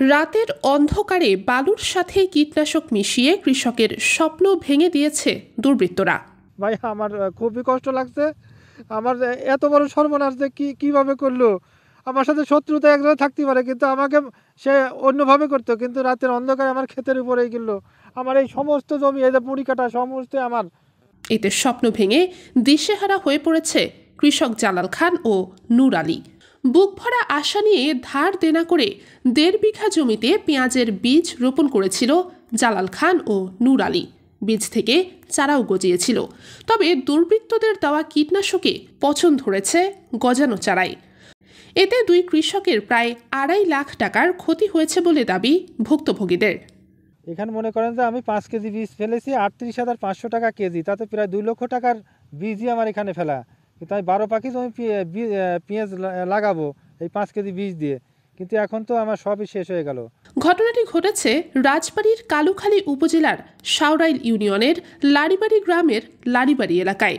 রাতের অন্ধকারে বালুর সাথে কীটনাশক মিশিয়ে কৃষকের স্বপ্ন ভেঙে দিয়েছে দুর্বৃত্তরা। ভাই আমার খুবই কষ্ট লাগছে। আমার এত বড় সর্বনাশ যে কিভাবে করলো। আমার সাথে শত্রুতা একজনে থাকতে পারে, কিন্তু আমাকে সে অন্যভাবে করতো, কিন্তু রাতের অন্ধকারে আমার ক্ষেতের উপরেই গেলো। আমার এই সমস্ত জমি, এই যে মুড়ি কাটা সমস্ত আমার। এতে স্বপ্ন ভেঙে দিশেহারা হয়ে পড়েছে কৃষক জালাল খান ও নূর আলী। বুক ভরা আশা নিয়ে ধার দেনা করে 1.5 বিঘা জমিতে পেঁয়াজের বীজ রোপণ করেছিল জালাল খান ও নূর আলী। বীজ থেকে চারাও গজিয়েছিল, তবে দুর্বৃত্তদের দেওয়া কীটনাশকে পচন ধরেছে গজানো চারায়। এতে দুই কৃষকের প্রায় 2.5 লাখ টাকার ক্ষতি হয়েছে বলে দাবি ভুক্তভোগীদের। এখানে মনে করেন যে আমি 5 কেজি বীজ ফেলেছি 38,500 টাকা কেজি, তাতে প্রায় 2 লক্ষ টাকার বীজই আমার এখানে ফেলা। কিন্তু আমি 12 পাখি জমি পেঁয়াজ লাগাবো এই 5 কেজি বীজ দিয়ে, কিন্তু এখন তো আমার সবই শেষ হয়ে গেল। ঘটনাটি ঘটেছে রাজবাড়ীর কালুখালী উপজেলার সাউরাইল ইউনিয়নের লাড়িবাড়ি গ্রামের লাড়িবাড়ি এলাকায়।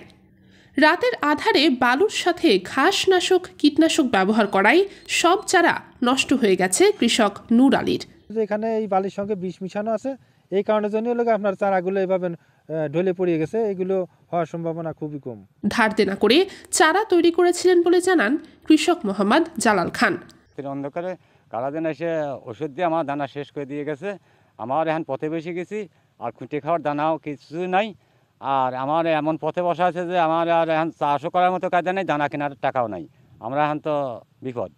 রাতের আধারে বালুর সাথে ঘাসনাশক কীটনাশক ব্যবহার করায় সব চারা নষ্ট হয়ে গেছে কৃষক নূর আলীর। এখানে এই বালির সঙ্গে বিষ মিশানো আছে, এই কারণের জন্য আপনার চারাগুলো এভাবে ঢলে পড়ে গেছে। এগুলো হওয়ার সম্ভাবনা খুবই কম। ধার দেনা করে চারা তৈরি করেছিলেন বলে জানান কৃষক মোহাম্মদ জালাল খান। অন্ধকারে কালাদিন এসে ওষুধ দিয়ে আমার দানা শেষ করে দিয়ে গেছে। আমার এখন পথে বসে গেছি, আর খুঁটে খাওয়ার দানাও কিছু নাই। আর আমার এমন পথে বসা আছে যে আমার আর এখন চাষও করার মতো কায়দা নেই, দানা কেনার টাকাও নাই। আমরা এখন তো বিপদ।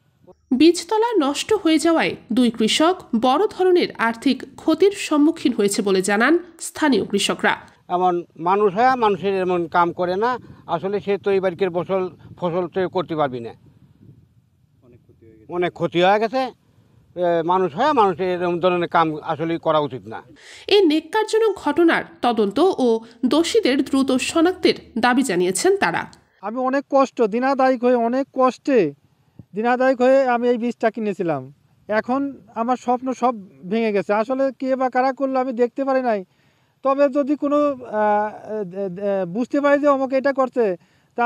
বীজতলা নষ্ট হয়ে যাওয়ায় দুই কৃষক বড় ধরনের আর্থিক ক্ষতির সম্মুখীন হয়েছে বলে জানান স্থানীয় কৃষকরা। এমন মানুষ হয়, মানুষের এমন কাম করে না। আসলে সে তো এবারকে ফসল তো করতে পারবি না, অনেক ক্ষতি হয়ে গেছে। মানুষ হয়, মানুষের এরকম ধরনের কাম আসলে করা উচিত না। এই নেক্কারজনক ঘটনার তদন্ত ও দোষীদের দ্রুত শনাক্তের দাবি জানিয়েছেন তারা। আমি অনেক দিনাদায়ক হয়ে আমি এই বীজটা কিনেছিলাম। এখন আমার স্বপ্ন সব ভেঙে গেছে। আসলে কে বা কারা করলো আমি দেখতে পারি নাই, তবে যদি কোনো বুঝতে পারি যে আমাকে এটা করছে, তা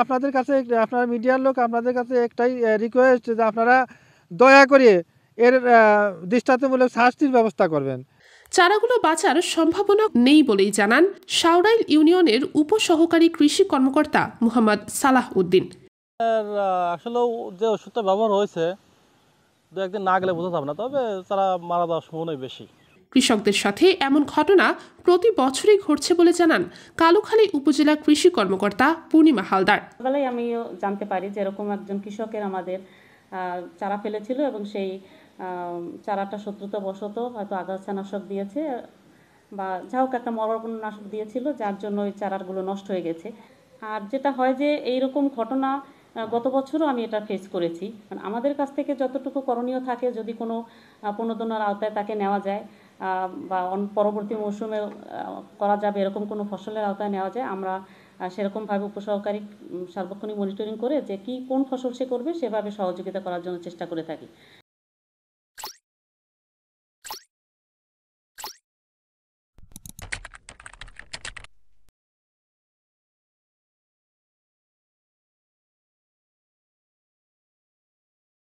আপনাদের কাছে, আপনারা মিডিয়ার লোক, আপনাদের কাছে একটাই রিকোয়েস্ট যে আপনারা দয়া করে এর দৃষ্টান্তমূলক শাস্তির ব্যবস্থা করবেন। চারাগুলো বাঁচার সম্ভাবনা নেই বলেই জানান সাউরাইল ইউনিয়নের উপসহকারী কৃষি কর্মকর্তা মোহাম্মদ সালাহ উদ্দিন। আসলে যে ওষুধটা ব্যবহার হয়েছে 2-1 দিন না গেলে বোঝা যাবে না, তবে তারা মারা যাওয়ার সম্ভাবনাই বেশি। কৃষকদের সাথে এমন ঘটনা প্রতি বছরই ঘটছে বলে জানান কালুখালী উপজেলা কৃষি কর্মকর্তা পূর্ণিমা হালদার। বেলায় আমিও জানতে পারি যে এরকম একজন কৃষকের আমাদের চারা ফেলেছিল এবং সেই চারাটা শত্রুতাবশত হয়তো আগাছানাশক দিয়েছে বা যা হোক একটা মরণনাশক দিয়েছিল, যার জন্য ওই চারাগুলো নষ্ট হয়ে গেছে। আর যেটা হয় যে এইরকম ঘটনা গত বছরও আমি এটা ফেস করেছি। আমাদের কাছ থেকে যতটুকু করণীয় থাকে, যদি কোনো প্রণোদনার আওতায় তাকে নেওয়া যায় বা পরবর্তী মৌসুমে করা যাবে এরকম কোনো ফসলের আওতায় নেওয়া যায়, আমরা সেরকমভাবে উপসহকারী সার্বক্ষণিক মনিটরিং করে যে কোন ফসল সে করবে সেভাবে সহযোগিতা করার জন্য চেষ্টা করে থাকি।